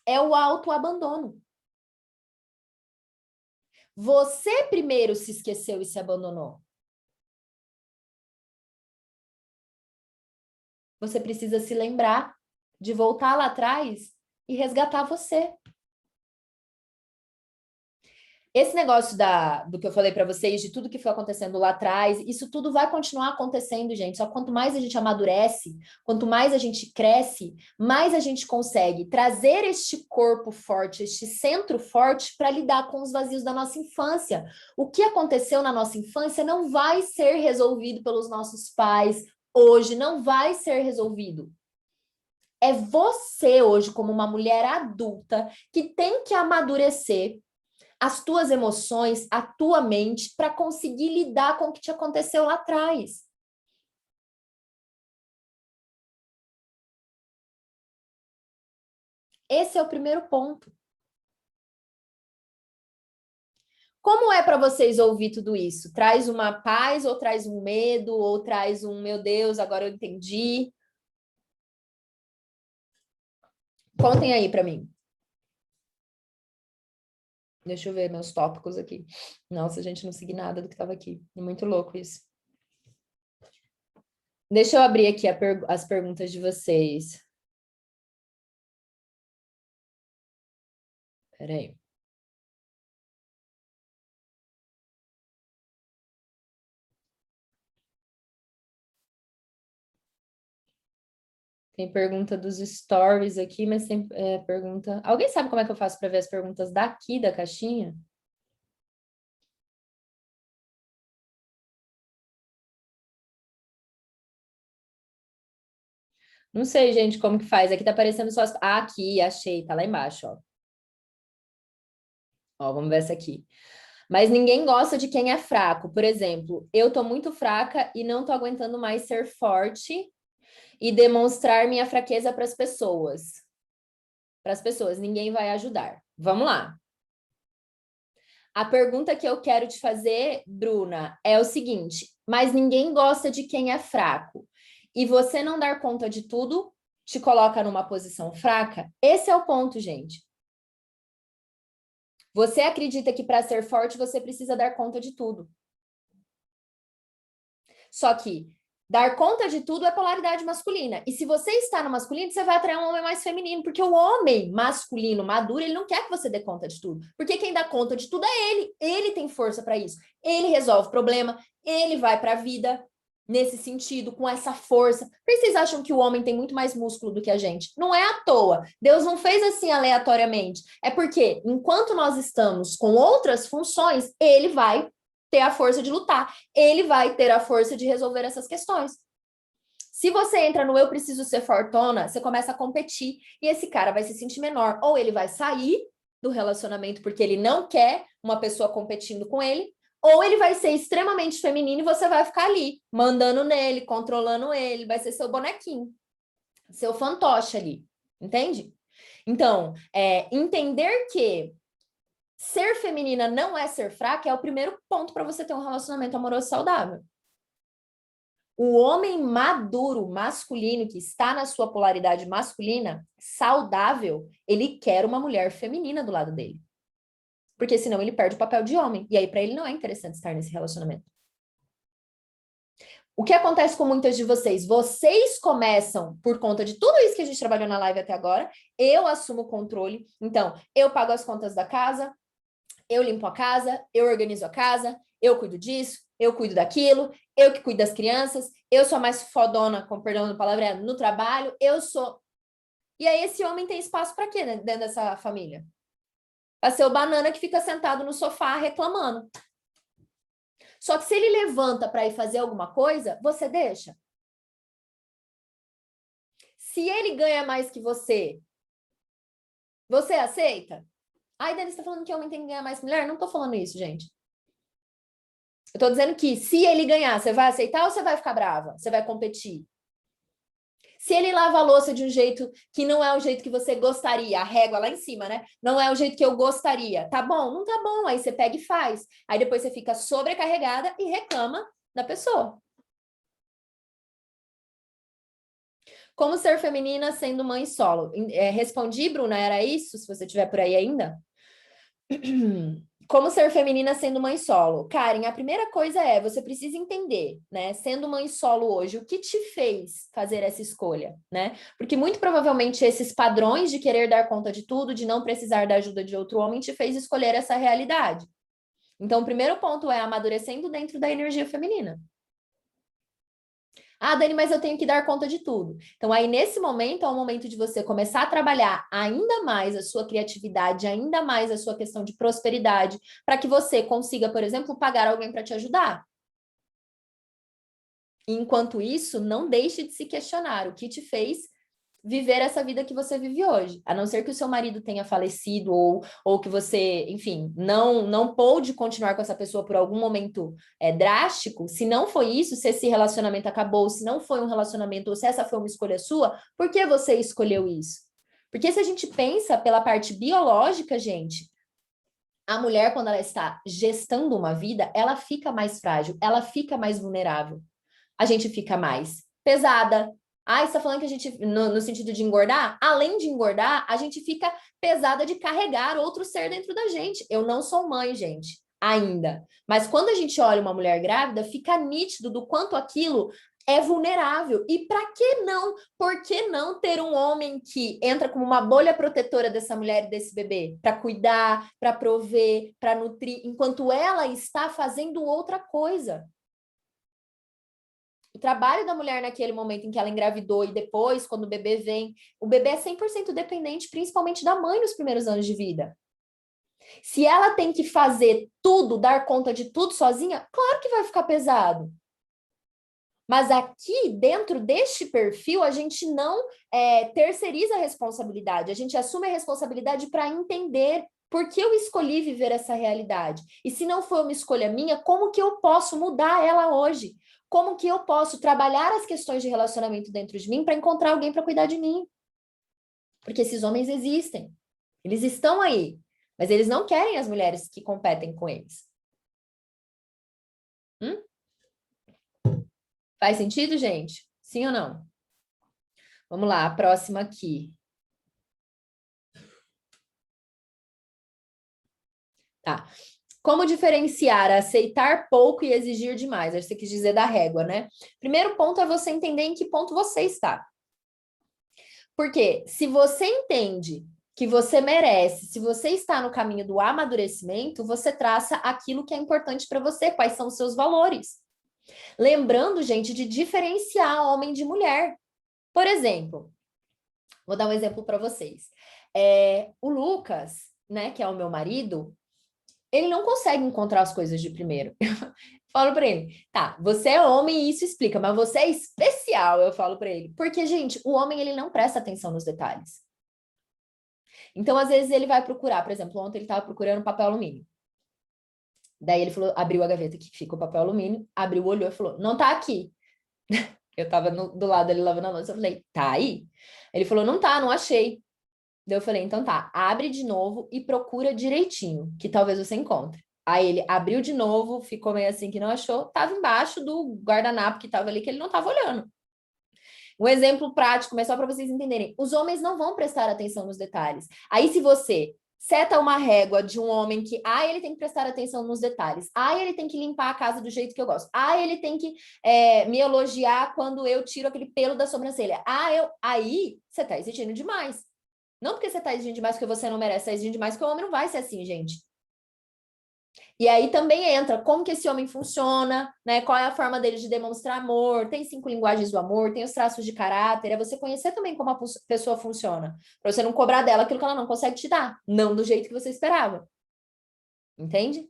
É o autoabandono. Você primeiro se esqueceu e se abandonou. Você precisa se lembrar de voltar lá atrás e resgatar você. Esse negócio do que eu falei para vocês, de tudo que foi acontecendo lá atrás, isso tudo vai continuar acontecendo, gente. Só quanto mais a gente amadurece, quanto mais a gente cresce, mais a gente consegue trazer este corpo forte, este centro forte para lidar com os vazios da nossa infância. O que aconteceu na nossa infância não vai ser resolvido pelos nossos pais hoje, não vai ser resolvido. É você hoje, como uma mulher adulta, que tem que amadurecer as tuas emoções, a tua mente, para conseguir lidar com o que te aconteceu lá atrás. Esse é o primeiro ponto. Como é para vocês ouvir tudo isso? Traz uma paz ou traz um medo ou traz um, meu Deus, agora eu entendi? Contem aí para mim. Deixa eu ver meus tópicos aqui. Nossa, a gente não segui nada do que estava aqui. É muito louco isso. Deixa eu abrir aqui as perguntas de vocês. Peraí. Tem pergunta dos stories aqui, mas tem pergunta... Alguém sabe como é que eu faço para ver as perguntas daqui da caixinha? Não sei, gente, como que faz. Aqui tá aparecendo só as... Ah, aqui, achei. Tá lá embaixo, ó. Ó, vamos ver essa aqui. Mas ninguém gosta de quem é fraco. Por exemplo, eu tô muito fraca e não tô aguentando mais ser forte e demonstrar minha fraqueza para as pessoas. Para as pessoas, ninguém vai ajudar. Vamos lá. A pergunta que eu quero te fazer, Bruna, é o seguinte: mas ninguém gosta de quem é fraco. E você não dar conta de tudo te coloca numa posição fraca? Esse é o ponto, gente. Você acredita que para ser forte você precisa dar conta de tudo. Só que dar conta de tudo é polaridade masculina. E se você está no masculino, você vai atrair um homem mais feminino, porque o homem masculino, maduro, ele não quer que você dê conta de tudo. Porque quem dá conta de tudo é ele. Ele tem força para isso. Ele resolve o problema, ele vai para a vida nesse sentido, com essa força. Por que vocês acham que o homem tem muito mais músculo do que a gente? Não é à toa. Deus não fez assim aleatoriamente. É porque, enquanto nós estamos com outras funções, ele vai ter a força de lutar. Ele vai ter a força de resolver essas questões. Se você entra no eu preciso ser fortona, você começa a competir e esse cara vai se sentir menor. Ou ele vai sair do relacionamento porque ele não quer uma pessoa competindo com ele, ou ele vai ser extremamente feminino e você vai ficar ali, mandando nele, controlando ele, vai ser seu bonequinho, seu fantoche ali, entende? Então, entender que ser feminina não é ser fraca é o primeiro ponto para você ter um relacionamento amoroso saudável. O homem maduro, masculino, que está na sua polaridade masculina, saudável, ele quer uma mulher feminina do lado dele. Porque senão ele perde o papel de homem. E aí, para ele, não é interessante estar nesse relacionamento. O que acontece com muitas de vocês? Vocês começam, por conta de tudo isso que a gente trabalhou na live até agora, eu assumo o controle. Então, eu pago as contas da casa, eu limpo a casa, eu organizo a casa, eu cuido disso, eu cuido daquilo, eu que cuido das crianças, eu sou mais fodona, com perdão da palavra, no trabalho, eu sou... E aí esse homem tem espaço para quê dentro dessa família? Para ser o banana que fica sentado no sofá reclamando. Só que se ele levanta para ir fazer alguma coisa, você deixa. Se ele ganha mais que você aceita? Ai, Dani, você tá falando que homem tem que ganhar mais que mulher? Não tô falando isso, gente. Eu tô dizendo que se ele ganhar, você vai aceitar ou você vai ficar brava? Você vai competir? Se ele lava a louça de um jeito que não é o jeito que você gostaria, a régua lá em cima, né? Não é o jeito que eu gostaria. Tá bom? Não tá bom. Aí você pega e faz. Aí depois você fica sobrecarregada e reclama da pessoa. Como ser feminina sendo mãe solo? Respondi, Bruna, era isso? Se você estiver por aí ainda. Como ser feminina sendo mãe solo? Karen, a primeira coisa é, você precisa entender, né? Sendo mãe solo hoje, o que te fez fazer essa escolha, né? Porque muito provavelmente esses padrões de querer dar conta de tudo, de não precisar da ajuda de outro homem, te fez escolher essa realidade. Então, o primeiro ponto é amadurecendo dentro da energia feminina. Ah, Dani, mas eu tenho que dar conta de tudo. Então, aí, nesse momento, é o momento de você começar a trabalhar ainda mais a sua criatividade, ainda mais a sua questão de prosperidade, para que você consiga, por exemplo, pagar alguém para te ajudar. E, enquanto isso, não deixe de se questionar o que te fez viver essa vida que você vive hoje. A não ser que o seu marido tenha falecido ou que você, enfim, não pôde continuar com essa pessoa por algum momento drástico. Se não foi isso, se esse relacionamento acabou, se não foi um relacionamento, ou se essa foi uma escolha sua, por que você escolheu isso? Porque se a gente pensa pela parte biológica, gente, A mulher, quando ela está gestando uma vida, ela fica mais frágil, ela fica mais vulnerável. A gente fica mais pesada. Ah, você está falando que a gente, no sentido de engordar? Além de engordar, a gente fica pesada de carregar outro ser dentro da gente. Eu não sou mãe, gente, ainda. Mas quando a gente olha uma mulher grávida, fica nítido do quanto aquilo é vulnerável. E para que não? Por que não ter um homem que entra como uma bolha protetora dessa mulher e desse bebê? Para cuidar, para prover, para nutrir, enquanto ela está fazendo outra coisa. O trabalho da mulher naquele momento em que ela engravidou e depois, quando o bebê vem, o bebê é 100% dependente, principalmente da mãe nos primeiros anos de vida. Se ela tem que fazer tudo, dar conta de tudo sozinha, claro que vai ficar pesado. Mas aqui, dentro deste perfil, a gente não terceiriza a responsabilidade, a gente assume a responsabilidade para entender por que eu escolhi viver essa realidade. E se não foi uma escolha minha, como que eu posso mudar ela hoje? Como que eu posso trabalhar as questões de relacionamento dentro de mim para encontrar alguém para cuidar de mim? Porque esses homens existem. Eles estão aí. Mas eles não querem as mulheres que competem com eles. Faz sentido, gente? Sim ou não? Vamos lá, a próxima aqui. Tá. Como diferenciar aceitar pouco e exigir demais? Acho que você quis dizer da régua, né? Primeiro ponto é você entender em que ponto você está. Porque se você entende que você merece, se você está no caminho do amadurecimento, você traça aquilo que é importante para você, quais são os seus valores. Lembrando, gente, de diferenciar homem de mulher. Por exemplo, vou dar um exemplo para vocês. O Lucas, né, que é o meu marido, ele não consegue encontrar as coisas de primeiro. Falo para ele, tá, você é homem e isso explica, mas você é especial, eu falo para ele. Porque, gente, o homem, ele não presta atenção nos detalhes. Então, às vezes, ele vai procurar, por exemplo, ontem ele estava procurando papel alumínio. Daí ele falou, abriu a gaveta que fica o papel alumínio, abriu, olhou e falou, não tá aqui. Eu tava do lado dele lavando a louça, eu falei, tá aí? Ele falou, não tá, não achei. Daí eu falei, então tá, abre de novo e procura direitinho, que talvez você encontre. Aí ele abriu de novo, ficou meio assim que não achou, tava embaixo do guardanapo que tava ali, que ele não tava olhando. Um exemplo prático, mas só para vocês entenderem, os homens não vão prestar atenção nos detalhes. Aí se você seta uma régua de um homem que, ele tem que prestar atenção nos detalhes, ele tem que limpar a casa do jeito que eu gosto, ele tem que me elogiar quando eu tiro aquele pelo da sobrancelha, aí você tá exigindo demais. Não porque você tá exigindo demais porque você não merece, tá exigindo demais porque o homem não vai ser assim, gente. E aí também entra como que esse homem funciona, né? Qual é a forma dele de demonstrar amor, tem 5 linguagens do amor, tem os traços de caráter, é você conhecer também como a pessoa funciona, para você não cobrar dela aquilo que ela não consegue te dar, não do jeito que você esperava. Entende?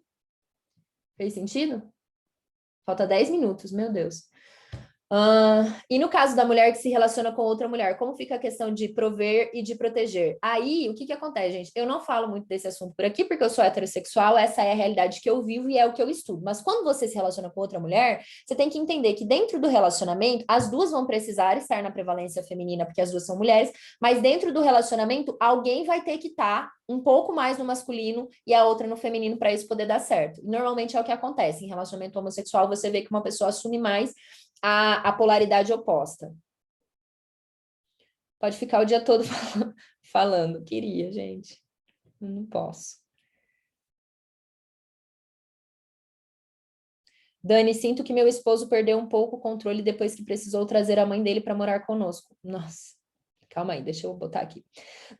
Fez sentido? Falta 10 minutos, meu Deus. E no caso da mulher que se relaciona com outra mulher, como fica a questão de prover e de proteger? Aí, o que acontece, gente? Eu não falo muito desse assunto por aqui, porque eu sou heterossexual, essa é a realidade que eu vivo e é o que eu estudo. Mas quando você se relaciona com outra mulher, você tem que entender que dentro do relacionamento, as duas vão precisar estar na prevalência feminina, porque as duas são mulheres, mas dentro do relacionamento, alguém vai ter que estar um pouco mais no masculino e a outra no feminino para isso poder dar certo. Normalmente é o que acontece. Em relacionamento homossexual, você vê que uma pessoa assume mais a polaridade oposta. Pode ficar o dia todo falando. Queria, gente. Não posso. Dani, sinto que meu esposo perdeu um pouco o controle depois que precisou trazer a mãe dele para morar conosco. Nossa, calma aí, deixa eu botar aqui.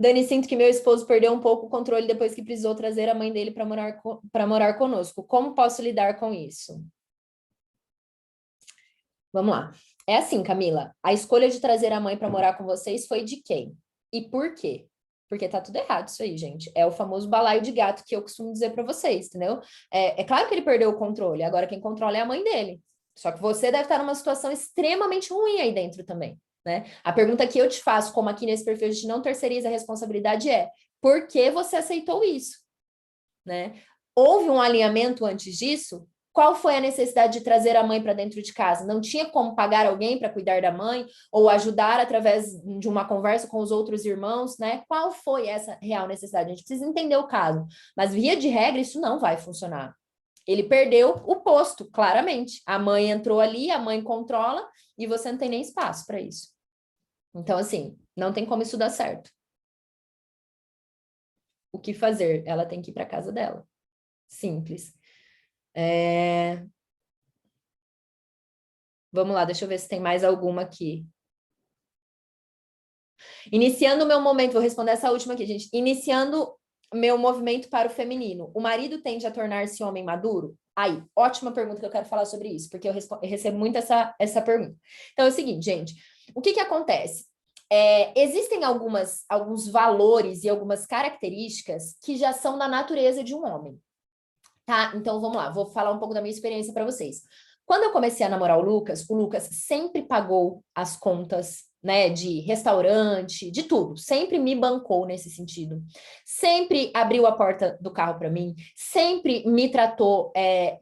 Dani, sinto que meu esposo perdeu um pouco o controle depois que precisou trazer a mãe dele para morar conosco. Como posso lidar com isso? Vamos lá. É assim, Camila, a escolha de trazer a mãe para morar com vocês foi de quem? E por quê? Porque tá tudo errado isso aí, gente. É o famoso balaio de gato que eu costumo dizer para vocês, entendeu? É claro que ele perdeu o controle, agora quem controla é a mãe dele. Só que você deve estar numa situação extremamente ruim aí dentro também, né? A pergunta que eu te faço, como aqui nesse perfil a gente não terceiriza a responsabilidade, é: por que você aceitou isso? Né? Houve um alinhamento antes disso? Qual foi a necessidade de trazer a mãe para dentro de casa? Não tinha como pagar alguém para cuidar da mãe ou ajudar através de uma conversa com os outros irmãos, né? Qual foi essa real necessidade? A gente precisa entender o caso, mas via de regra isso não vai funcionar. Ele perdeu o posto, claramente. A mãe entrou ali, a mãe controla e você não tem nem espaço para isso. Então, assim, não tem como isso dar certo. O que fazer? Ela tem que ir para casa dela. Simples. Vamos lá, deixa eu ver se tem mais alguma aqui. Iniciando o meu momento, vou responder essa última aqui, gente. Iniciando meu movimento para o feminino. O marido tende a tornar-se homem maduro? Aí, ótima pergunta que eu quero falar sobre isso, porque eu recebo muito essa pergunta. Então é o seguinte, gente, o que acontece? Existem alguns valores e algumas características que já são da natureza de um homem, tá? Então vamos lá, vou falar um pouco da minha experiência para vocês. Quando eu comecei a namorar o Lucas sempre pagou as contas, né, de restaurante, de tudo, sempre me bancou nesse sentido. Sempre abriu a porta do carro para mim, sempre me tratou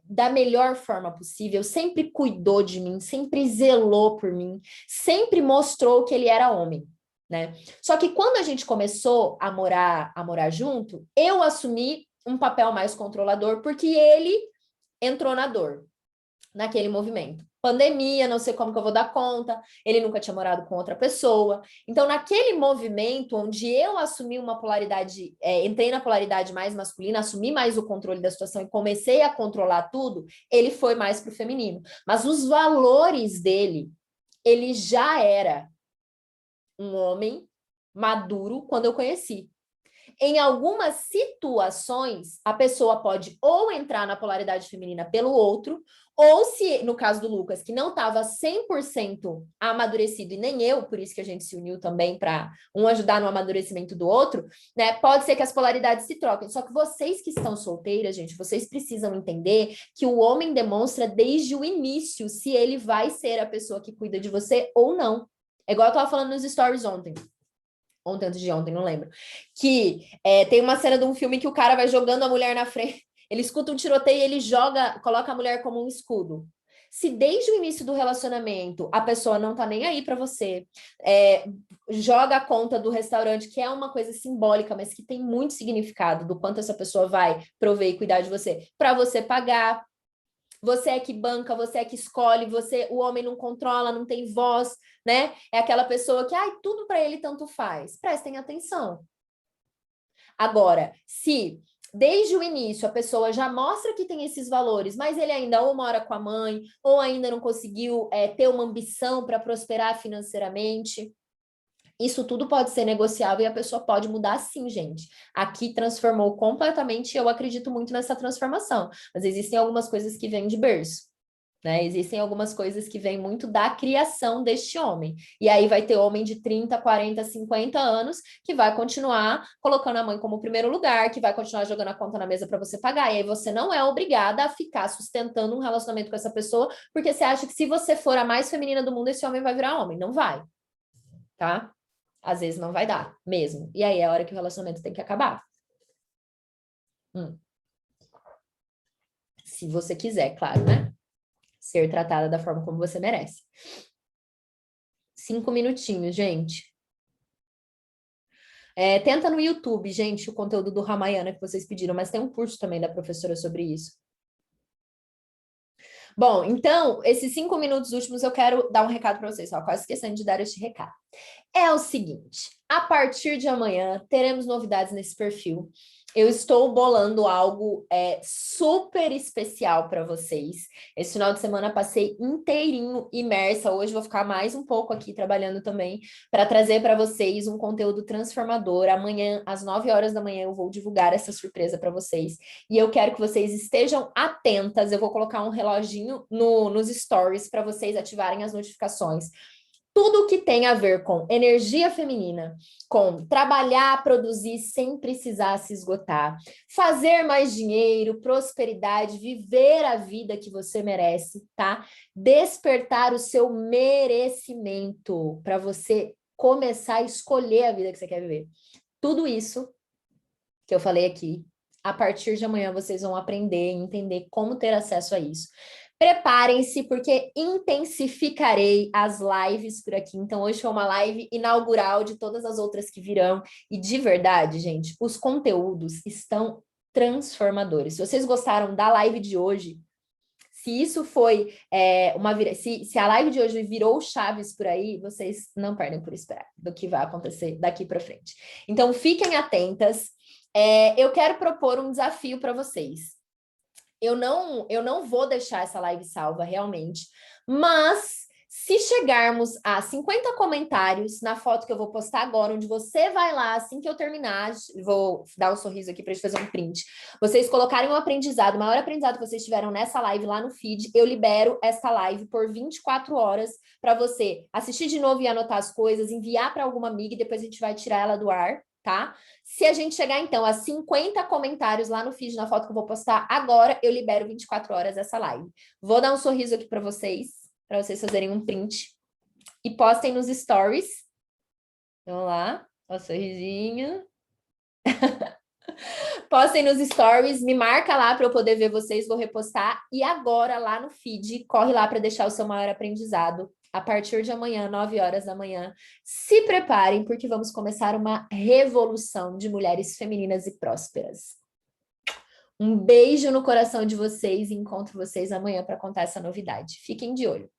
da melhor forma possível, sempre cuidou de mim, sempre zelou por mim, sempre mostrou que ele era homem. Né? Só que quando a gente começou a morar junto, eu assumi um papel mais controlador, porque ele entrou na dor, naquele movimento. Pandemia, não sei como que eu vou dar conta, ele nunca tinha morado com outra pessoa. Então, naquele movimento onde eu assumi uma polaridade, entrei na polaridade mais masculina, assumi mais o controle da situação e comecei a controlar tudo, ele foi mais pro feminino. Mas os valores dele, ele já era um homem maduro quando eu conheci. Em algumas situações, a pessoa pode ou entrar na polaridade feminina pelo outro, ou se, no caso do Lucas, que não estava 100% amadurecido, e nem eu, por isso que a gente se uniu também para um ajudar no amadurecimento do outro, né? Pode ser que as polaridades se troquem. Só que vocês que estão solteiras, gente, vocês precisam entender que o homem demonstra desde o início se ele vai ser a pessoa que cuida de você ou não. É igual eu estava falando nos stories ontem, antes de ontem, não lembro, que tem uma cena de um filme que o cara vai jogando a mulher na frente, ele escuta um tiroteio e ele coloca a mulher como um escudo. Se desde o início do relacionamento a pessoa não tá nem aí para você, joga a conta do restaurante, que é uma coisa simbólica, mas que tem muito significado do quanto essa pessoa vai prover e cuidar de você, para você pagar. Você é que banca, você é que escolhe, o homem não controla, não tem voz, né? É aquela pessoa que, tudo para ele tanto faz. Prestem atenção. Agora, se desde o início a pessoa já mostra que tem esses valores, mas ele ainda ou mora com a mãe, ou ainda não conseguiu ter uma ambição para prosperar financeiramente, isso tudo pode ser negociável e a pessoa pode mudar sim, gente. Aqui transformou completamente, eu acredito muito nessa transformação, mas existem algumas coisas que vêm de berço, né? Existem algumas coisas que vêm muito da criação deste homem. E aí vai ter homem de 30, 40, 50 anos que vai continuar colocando a mãe como primeiro lugar, que vai continuar jogando a conta na mesa para você pagar. E aí você não é obrigada a ficar sustentando um relacionamento com essa pessoa, porque você acha que se você for a mais feminina do mundo, esse homem vai virar homem. Não vai, tá? Às vezes não vai dar, mesmo. E aí é a hora que o relacionamento tem que acabar. Se você quiser, claro, né? Ser tratada da forma como você merece. 5 minutinhos, gente. Tenta no YouTube, gente, o conteúdo do Ramayana que vocês pediram, mas tem um curso também da professora sobre isso. Bom, então, esses 5 minutos últimos eu quero dar um recado para vocês, quase esquecendo de dar este recado. É o seguinte, a partir de amanhã teremos novidades nesse perfil. Eu estou bolando algo super especial para vocês.Esse final de semana passei inteirinho imersa. Hoje vou ficar mais um pouco aqui trabalhando também para trazer para vocês um conteúdo transformador. Amanhã, às 9 horas da manhã, eu vou divulgar essa surpresa para vocês. E eu quero que vocês estejam atentas. Eu vou colocar um reloginho nos stories para vocês ativarem as notificações. Tudo que tem a ver com energia feminina, com trabalhar, produzir sem precisar se esgotar, fazer mais dinheiro, prosperidade, viver a vida que você merece, tá? Despertar o seu merecimento para você começar a escolher a vida que você quer viver. Tudo isso que eu falei aqui A partir de amanhã vocês vão aprender e entender como ter acesso a isso. Preparem-se, porque intensificarei as lives por aqui. Então, hoje foi uma live inaugural de todas as outras que virão. E de verdade, gente, os conteúdos estão transformadores. Se vocês gostaram da live de hoje, se isso foi se a live de hoje virou chaves por aí, vocês não perdem por esperar do que vai acontecer daqui para frente. Então, fiquem atentas. Eu quero propor um desafio para vocês. Eu não vou deixar essa live salva realmente, mas se chegarmos a 50 comentários na foto que eu vou postar agora, onde você vai lá, assim que eu terminar, vou dar um sorriso aqui para a gente fazer um print, vocês colocarem um aprendizado, o maior aprendizado que vocês tiveram nessa live lá no feed, eu libero esta live por 24 horas para você assistir de novo e anotar as coisas, enviar para alguma amiga e depois a gente vai tirar ela do ar, tá? Se a gente chegar, então, a 50 comentários lá no feed, na foto que eu vou postar agora, eu libero 24 horas essa live. Vou dar um sorriso aqui para vocês fazerem um print. E postem nos stories. Vamos lá, ó o sorrisinho. Postem nos stories, me marca lá para eu poder ver vocês, vou repostar. E agora, lá no feed, corre lá para deixar o seu maior aprendizado. A partir de amanhã, 9 horas da manhã, se preparem, porque vamos começar uma revolução de mulheres femininas e prósperas. Um beijo no coração de vocês e encontro vocês amanhã para contar essa novidade. Fiquem de olho.